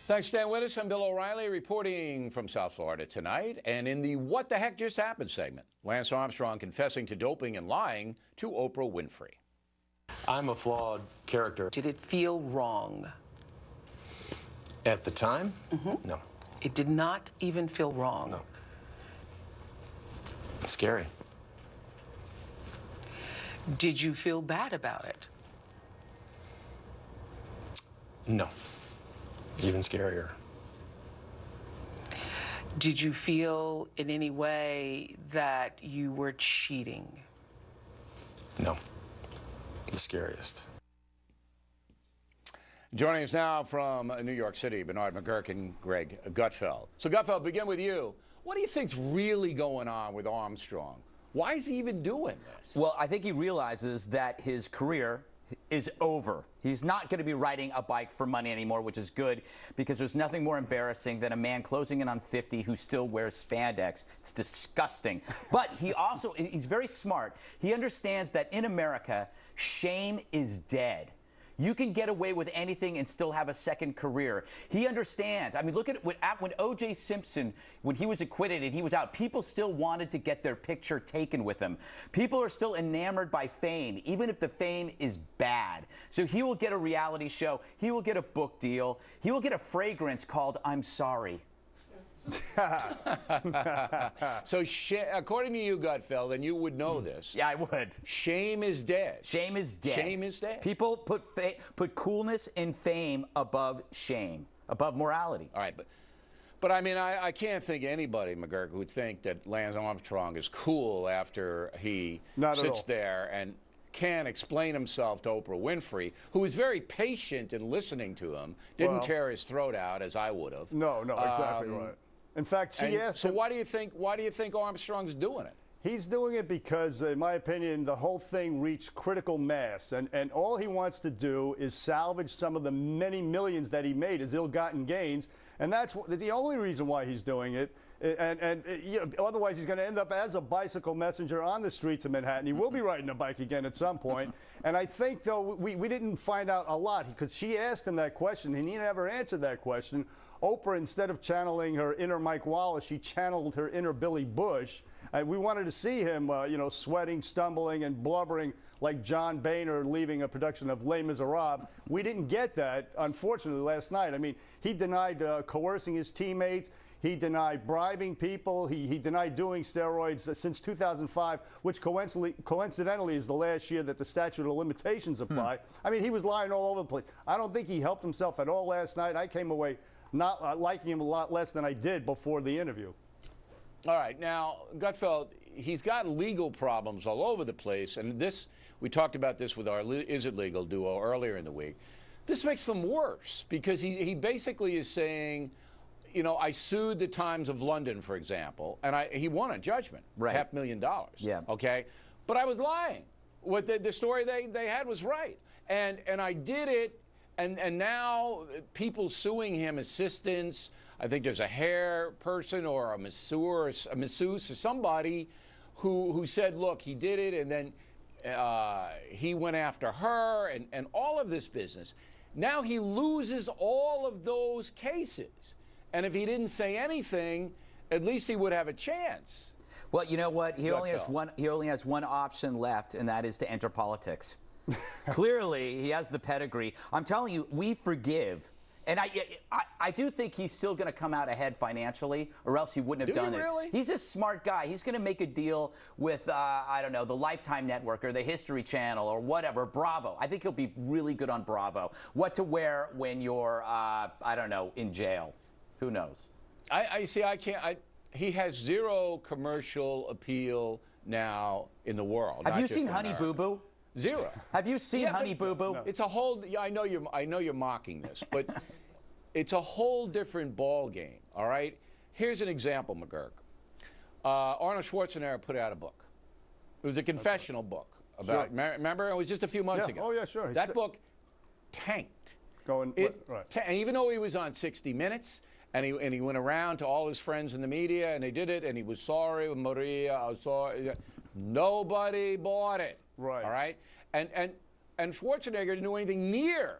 Thanks for staying with us. I'm Bill O'Reilly reporting from South Florida tonight. And in the What the Heck Just Happened segment, Lance Armstrong confessing to doping and lying to Oprah Winfrey. I'm a flawed character. Did it feel wrong? At the time? No. It did not even feel wrong. No. It's scary. Did you feel bad about it? No. Even scarier. Did you feel in any way that you were cheating? No. The scariest. Joining us now from New York City, Bernard McGuirk and Greg Gutfeld. So, Gutfeld, begin with you. What do you think's really going on with Armstrong? Why is he even doing this? Well, I think he realizes that his career is over. He's not going to be riding a bike for money anymore, which is good because there's nothing more embarrassing than a man closing in on 50 who still wears spandex. It's disgusting. But he's very smart. He understands that in America, shame is dead. You can get away with anything and still have a second career. He understands. I mean, look at it. When O.J. Simpson, when he was acquitted and he was out, people still wanted to get their picture taken with him. People are still enamored by fame, even if the fame is bad. So he will get a reality show. He will get a book deal. He will get a fragrance called I'm Sorry. So, according to you, Gutfeld, and you would know this. Yeah, I would. Shame is dead. Shame is dead. Shame is dead. People put coolness and fame above shame, above morality. All right, but I mean, I can't think anybody, McGuirk, who would think that Lance Armstrong is cool after he sits there and can explain himself to Oprah Winfrey, who was very patient in listening to him, didn't tear his throat out as I would have. No, exactly right. In fact, she asked him. So why do you think Armstrong's doing it? He's doing it because, in my opinion, the whole thing reached critical mass, and all he wants to do is salvage some of the many millions that he made as ill-gotten gains, and that's the only reason why he's doing it. And you know, otherwise, he's going to end up as a bicycle messenger on the streets of Manhattan. He will be riding a bike again at some point. And I think, though, we didn't find out a lot because she asked him that question, and he never answered that question. Oprah, instead of channeling her inner Mike Wallace, she channeled her inner Billy Bush. We wanted to see him, you know, sweating, stumbling, and blubbering like John Boehner leaving a production of Les Miserables. We didn't get that, unfortunately, last night. I mean, he denied coercing his teammates. He denied bribing people. He denied doing steroids since 2005, which coincidentally is the last year that the statute of limitations apply. I mean, he was lying all over the place. I don't think he helped himself at all last night. I came away not liking him a lot less than I did before the interview. All right, now, Gutfeld, he's got legal problems all over the place, and we talked about this with our Is It Legal duo earlier in the week. This makes them worse because he basically is saying, you know, I sued the Times of London, for example, and he won a judgment, right. $500,000. Yeah. Okay, but I was lying. What the story they had was right, and I did it. And now people suing him, assistants. I think there's a hair person or a masseuse or somebody who said, look, he did it, and then he went after her, and all of this business. Now he loses all of those cases. And if he didn't say anything, at least he would have a chance. Well, you know what? He only has one option left, and that is to enter politics. Clearly, he has the pedigree. I'm telling you, we forgive. And I do think he's still going to come out ahead financially, or else he wouldn't have done it. Really? He's a smart guy. He's going to make a deal with, I don't know, the Lifetime Network or the History Channel or whatever, Bravo. I think he'll be really good on Bravo. What to wear when you're, I don't know, in jail. Who knows? I see. I can't. He has zero commercial appeal now in the world. Have you seen Honey Boo Boo? Zero. Have you seen Honey Boo Boo? No. It's a whole. Yeah, I know you're mocking this, but it's a whole different ball game. All right. Here's an example, McGuirk. Arnold Schwarzenegger put out a book. It was a confessional book about. Sure. Remember, it was just a few months ago. Oh yeah, sure. That book tanked. Right. And even though he was on 60 Minutes. And he went around to all his friends in the media, and they did it, and he was sorry, Maria, I was sorry. Nobody bought it. Right. All right? And Schwarzenegger didn't do anything near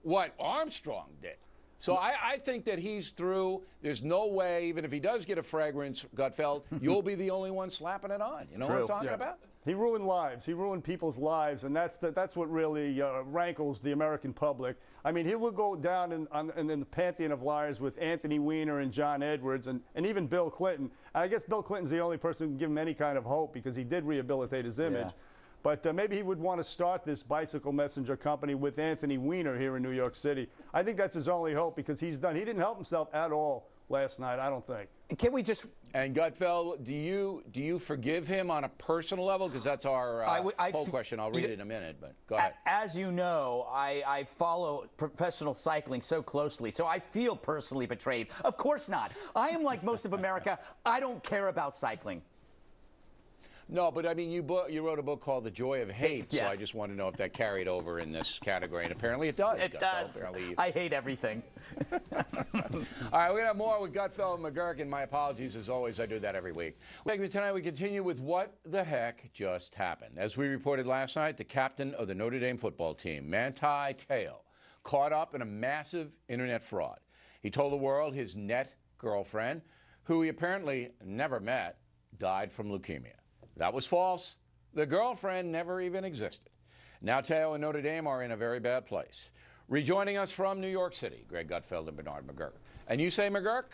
what Armstrong did. So I think that he's through. There's no way, even if he does get a fragrance, Gutfeld, you'll be the only one slapping it on. You know what I'm talking about? He ruined lives. He ruined people's lives, and that's what really rankles the American public. I mean, he will go down in the pantheon of liars with Anthony Weiner and John Edwards and even Bill Clinton. And I guess Bill Clinton's the only person who can give him any kind of hope because he did rehabilitate his image. Yeah. But maybe he would want to start this bicycle messenger company with Anthony Weiner here in New York City. I think that's his only hope because he didn't help himself at all last night, I don't think. Can we just... And Gutfeld, do you forgive him on a personal level? Because that's our poll question. I'll read it in a minute, but go ahead. As you know, I follow professional cycling so closely, so I feel personally betrayed. Of course not. I am like most of America. I don't care about cycling. No, but I mean, you wrote a book called The Joy of Hate, Yes. so I just want to know if that carried over in this category, and apparently it does. It does. I hate everything. All right, we're going to have more with Gutfeld and McGuirk, and my apologies, as always, I do that every week. Tonight, we continue with What the Heck Just Happened. As we reported last night, the captain of the Notre Dame football team, Manti Te'o, caught up in a massive internet fraud. He told the world his net girlfriend, who he apparently never met, died from leukemia. That was false. The girlfriend never even existed. Now Te'o and Notre Dame are in a very bad place. Rejoining us from New York City, Greg Gutfeld and Bernard McGuirk. And you say, McGuirk?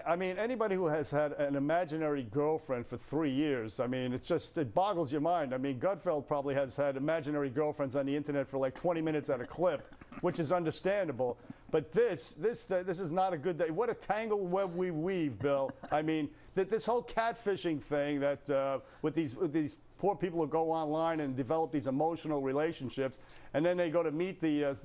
I mean, anybody who has had an imaginary girlfriend for 3 years, I mean, it boggles your mind. I mean, Gutfeld probably has had imaginary girlfriends on the internet for like 20 minutes at a clip, which is understandable. But this is not a good day. What a tangled web we weave, Bill. I mean, this whole catfishing thing that with these poor people who go online and develop these emotional relationships, and then they go to meet the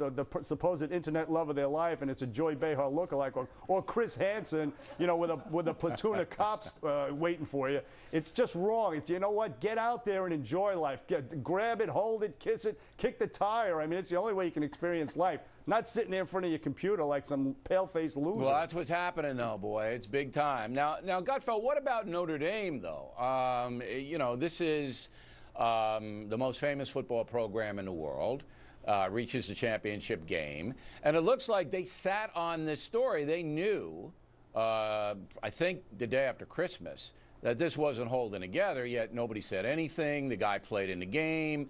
supposed internet love of their life, and it's a Joy Behar lookalike, or Chris Hansen, you know, with a platoon of cops waiting for you. It's just wrong. You know what? Get out there and enjoy life. Grab it, hold it, kiss it, kick the tire. I mean, it's the only way you can experience life. Not sitting there in front of your computer like some pale-faced loser. Well, that's what's happening, though, boy. It's big time. Now, Gutfeld, what about Notre Dame, though? You know, this is the most famous football program in the world. Reaches the championship game. And it looks like they sat on this story. They knew, I think the day after Christmas, that this wasn't holding together, yet nobody said anything. The guy played in the game.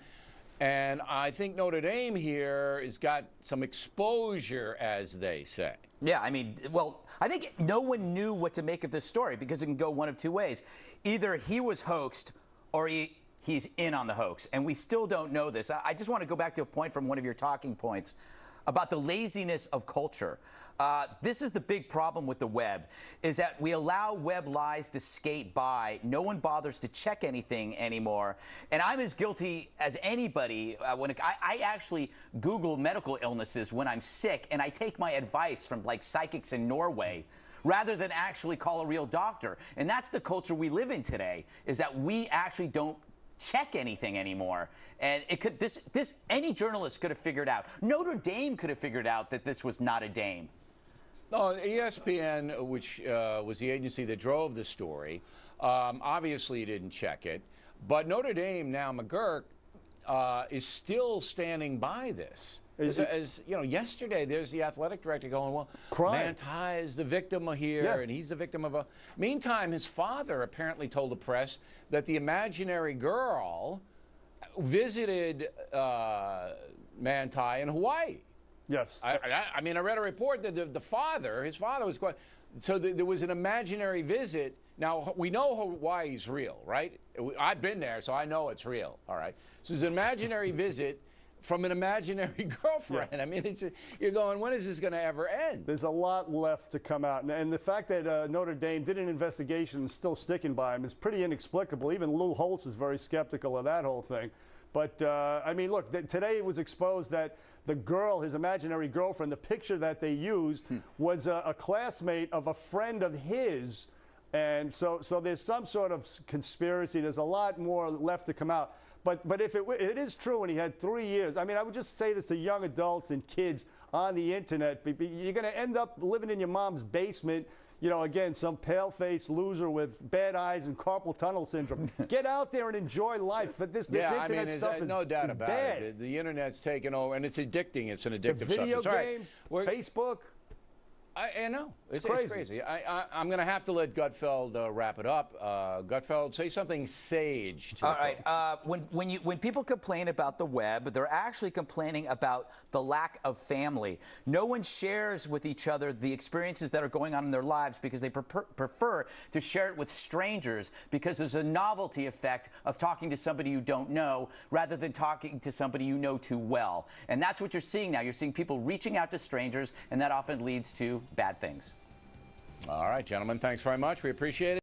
And I think Notre Dame here has got some exposure, as they say. Yeah, I mean, well, I think no one knew what to make of this story because it can go one of two ways. Either he was hoaxed or he's in on the hoax, and we still don't know this. I just want to go back to a point from one of your talking points about the laziness of culture. This is the big problem with the web, is that we allow web lies to skate by. No one bothers to check anything anymore. And I'm as guilty as anybody. I actually Google medical illnesses when I'm sick, and I take my advice from like psychics in Norway rather than actually call a real doctor. And that's the culture we live in today, is that we actually don't check anything anymore. And it could any journalist could have figured out. Notre Dame could have figured out that this was not a dame. Oh, ESPN, which was the agency that drove the story, obviously didn't check it. But Notre Dame now, McGuirk, is still standing by this. As you know, yesterday there's the athletic director going, well, Manti is the victim here, and he's the victim of a... Meantime, his father apparently told the press that the imaginary girl visited Manti in Hawaii. Yes. I mean, I read a report that his father was quite... So there was an imaginary visit. Now, we know Hawaii's real, right? I've been there, so I know it's real, all right? So there's an imaginary visit from an imaginary girlfriend. Yeah. I mean, you're going, when is this going to ever end? There's a lot left to come out. And the fact that Notre Dame did an investigation and is still sticking by him is pretty inexplicable. Even Lou Holtz is very skeptical of that whole thing. But, I mean, look, today it was exposed that the girl, his imaginary girlfriend, the picture that they used was a classmate of a friend of his. And so there's some sort of conspiracy. There's a lot more left to come out. But if it is true and he had 3 years, I mean, I would just say this to young adults and kids on the internet. You're going to end up living in your mom's basement, you know, again, some pale-faced loser with bad eyes and carpal tunnel syndrome. Get out there and enjoy life. But this internet stuff is no doubt is about bad. it. The internet's taken over, and it's addicting. It's an addictive the video substance. games, Facebook. I know. It's crazy. crazy. I'm going to have to let Gutfeld wrap it up. Gutfeld, say something sage. To All right. When people complain about the web, they're actually complaining about the lack of family. No one shares with each other the experiences that are going on in their lives because they prefer to share it with strangers because there's a novelty effect of talking to somebody you don't know rather than talking to somebody you know too well. And that's what you're seeing now. You're seeing people reaching out to strangers, and that often leads to bad things. All right, gentlemen, thanks very much. We appreciate it.